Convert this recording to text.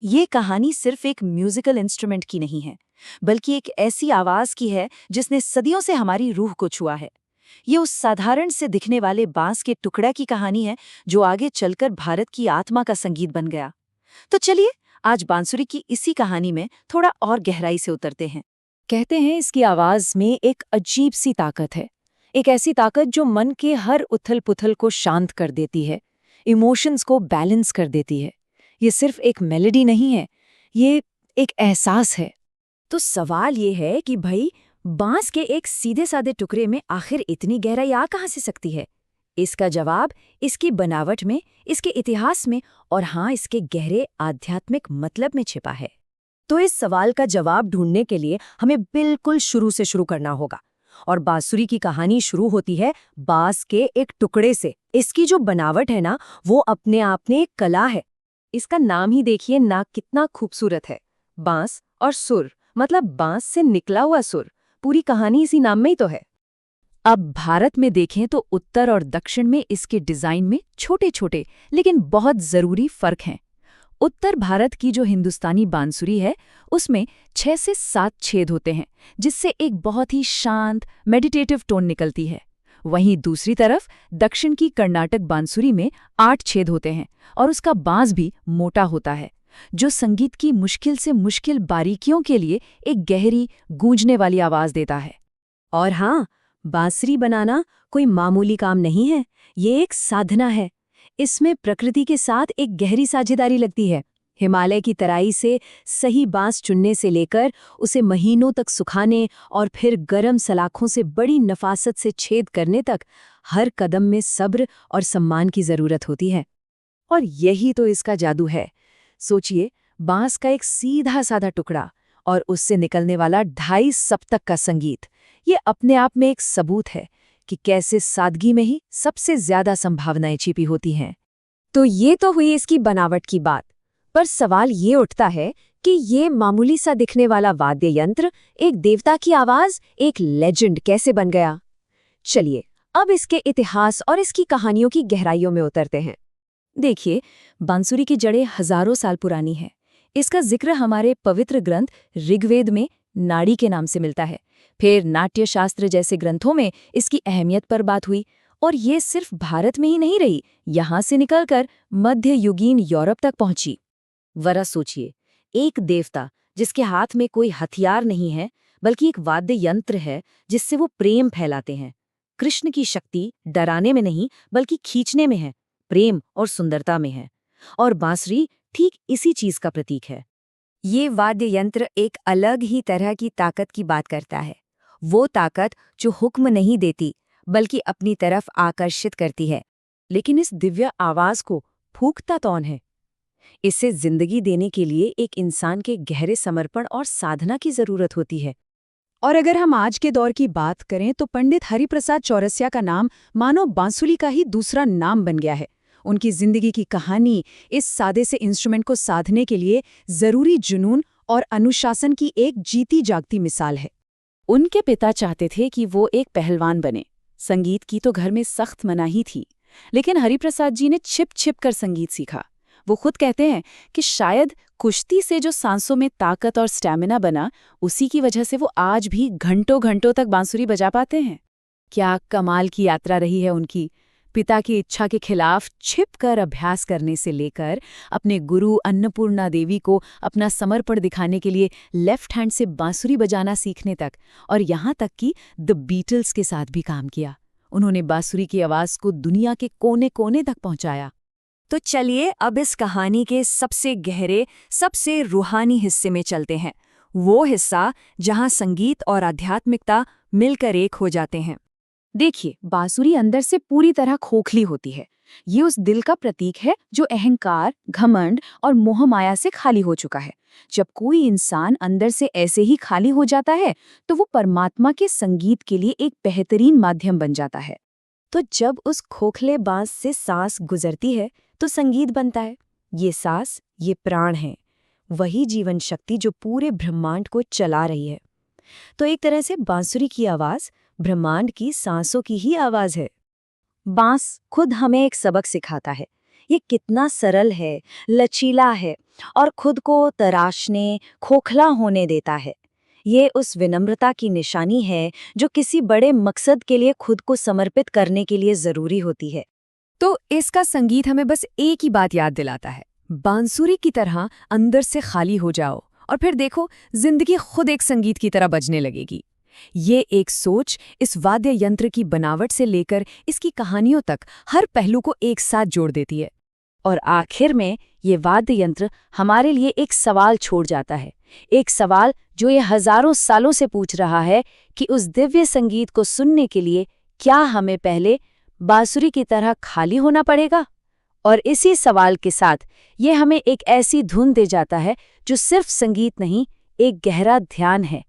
ये कहानी सिर्फ एक म्यूजिकल इंस्ट्रूमेंट की नहीं है, बल्कि एक ऐसी आवाज की है जिसने सदियों से हमारी रूह को छुआ है। ये उस साधारण से दिखने वाले बांस के टुकड़ा की कहानी है जो आगे चलकर भारत की आत्मा का संगीत बन गया। तो चलिए, आज बांसुरी की इसी कहानी में थोड़ा और गहराई से उतरते हैं। कहते हैं इसकी आवाज में एक अजीब सी ताकत है, एक ऐसी ताकत जो मन के हर उथल पुथल को शांत कर देती है, इमोशंस को बैलेंस कर देती है। ये सिर्फ एक मेलोडी नहीं है, ये एक एहसास है। तो सवाल ये है कि भाई, बांस के एक सीधे साधे टुकड़े में आखिर इतनी गहराई आ कहाँ से सकती है? इसका जवाब इसकी बनावट में, इसके इतिहास में और हाँ, इसके गहरे आध्यात्मिक मतलब में छिपा है। तो इस सवाल का जवाब ढूंढने के लिए हमें बिल्कुल शुरू से शुरू करना होगा। और बांसुरी की कहानी शुरू होती है बांस के एक टुकड़े से। इसकी जो बनावट है ना, वो अपने आप में एक कला है। इसका नाम ही देखिए ना, कितना खूबसूरत है। बांस और सुर, मतलब बांस से निकला हुआ सुर। पूरी कहानी इसी नाम में ही तो है। अब भारत में देखें तो उत्तर और दक्षिण में इसके डिजाइन में छोटे छोटे लेकिन बहुत जरूरी फर्क हैं। उत्तर भारत की जो हिंदुस्तानी बांसुरी है, उसमें 6 से 7 छेद होते हैं, जिससे एक बहुत ही शांत मेडिटेटिव टोन निकलती है। वहीं दूसरी तरफ दक्षिण की कर्नाटक बांसुरी में 8 छेद होते हैं और उसका बांस भी मोटा होता है, जो संगीत की मुश्किल से मुश्किल बारीकियों के लिए एक गहरी गूंजने वाली आवाज देता है। और हाँ, बांसुरी बनाना कोई मामूली काम नहीं है, ये एक साधना है। इसमें प्रकृति के साथ एक गहरी साझेदारी लगती है। हिमालय की तराई से सही बांस चुनने से लेकर उसे महीनों तक सुखाने और फिर गर्म सलाखों से बड़ी नफासत से छेद करने तक, हर कदम में सब्र और सम्मान की जरूरत होती है। और यही तो इसका जादू है। सोचिए, बांस का एक सीधा साधा टुकड़ा और उससे निकलने वाला 2.5 सप्तक का संगीत, ये अपने आप में एक सबूत है कि कैसे सादगी में ही सबसे ज्यादा संभावनाएं छिपी होती हैं। तो ये तो हुई इसकी बनावट की बात, पर सवाल ये उठता है कि ये मामूली सा दिखने वाला वाद्य यंत्र एक देवता की आवाज, एक लेजेंड कैसे बन गया? चलिए, अब इसके इतिहास और इसकी कहानियों की गहराइयों में उतरते हैं। देखिए, बांसुरी की जड़ें हजारों साल पुरानी है। इसका जिक्र हमारे पवित्र ग्रंथ ऋग्वेद में नाड़ी के नाम से मिलता है। फिर नाट्य शास्त्र जैसे ग्रंथों में इसकी अहमियत पर बात हुई। और ये सिर्फ भारत में ही नहीं रही, यहाँ से निकलकर मध्ययुगीन यूरोप तक पहुंची। वरा सोचिए, एक देवता जिसके हाथ में कोई हथियार नहीं है, बल्कि एक वाद्य यंत्र है जिससे वो प्रेम फैलाते हैं। कृष्ण की शक्ति डराने में नहीं, बल्कि खींचने में है, प्रेम और सुंदरता में है। और बांसुरी ठीक इसी चीज का प्रतीक है। ये वाद्य यंत्र एक अलग ही तरह की ताकत की बात करता है। वो ताकत जो हुक्म नहीं देती, बल्कि अपनी तरफ आकर्षित करती है। लेकिन इस दिव्य आवाज को फूंकता कौन है? इसे जिंदगी देने के लिए एक इंसान के गहरे समर्पण और साधना की जरूरत होती है। और अगर हम आज के दौर की बात करें तो पंडित हरिप्रसाद चौरसिया का नाम मानो बांसुरी का ही दूसरा नाम बन गया है। उनकी जिंदगी की कहानी इस सादे से इंस्ट्रूमेंट को साधने के लिए जरूरी जुनून और अनुशासन की एक जीती जागती मिसाल है। उनके पिता चाहते थे कि वो एक पहलवान बने। संगीत की तो घर में सख्त मनाही थी, लेकिन हरिप्रसाद जी ने छिप छिप कर संगीत सीखा। वो खुद कहते हैं कि शायद कुश्ती से जो सांसों में ताकत और स्टैमिना बना, उसी की वजह से वो आज भी घंटों घंटों तक बांसुरी बजा पाते हैं। क्या कमाल की यात्रा रही है उनकी। पिता की इच्छा के खिलाफ छिपकर अभ्यास करने से लेकर अपने गुरु अन्नपूर्णा देवी को अपना समर्पण दिखाने के लिए लेफ्ट हैंड से बांसुरी बजाना सीखने तक, और यहाँ तक कि द बीटल्स के साथ भी काम किया। उन्होंने बांसुरी की आवाज को दुनिया के कोने कोने तक पहुंचाया। तो चलिए, अब इस कहानी के सबसे गहरे, सबसे रूहानी हिस्से में चलते हैं। वो हिस्सा जहां संगीत और आध्यात्मिकता मिलकर एक हो जाते हैं। देखिए, बांसुरी अंदर से पूरी तरह खोखली होती है। ये उस दिल का प्रतीक है जो अहंकार, घमंड और मोह माया से खाली हो चुका है। जब कोई इंसान अंदर से ऐसे ही खाली हो जाता है, तो वो परमात्मा के संगीत के लिए एक बेहतरीन माध्यम बन जाता है। तो जब उस खोखले बांस से सांस गुजरती है, तो संगीत बनता है। ये सांस, ये प्राण है, वही जीवन शक्ति जो पूरे ब्रह्मांड को चला रही है। तो एक तरह से बांसुरी की आवाज ब्रह्मांड की सांसों की ही आवाज है। बांस खुद हमें एक सबक सिखाता है। ये कितना सरल है, लचीला है और खुद को तराशने, खोखला होने देता है। ये उस विनम्रता की निशानी है जो किसी बड़े मकसद के लिए खुद को समर्पित करने के लिए जरूरी होती है। तो इसका संगीत हमें बस एक ही बात याद दिलाता है, बांसुरी की तरह अंदर से खाली हो जाओ और फिर देखो जिंदगी खुद एक संगीत की तरह बजने लगेगी। ये एक सोच इस वाद्य यंत्र की बनावट से लेकर इसकी कहानियों तक हर पहलू को एक साथ जोड़ देती है। और आखिर में ये वाद्य यंत्र हमारे लिए एक सवाल छोड़ जाता है, एक सवाल जो ये हजारों सालों से पूछ रहा है कि उस दिव्य संगीत को सुनने के लिए क्या हमें पहले बांसुरी की तरह खाली होना पड़ेगा? और इसी सवाल के साथ ये हमें एक ऐसी धुन दे जाता है जो सिर्फ संगीत नहीं, एक गहरा ध्यान है,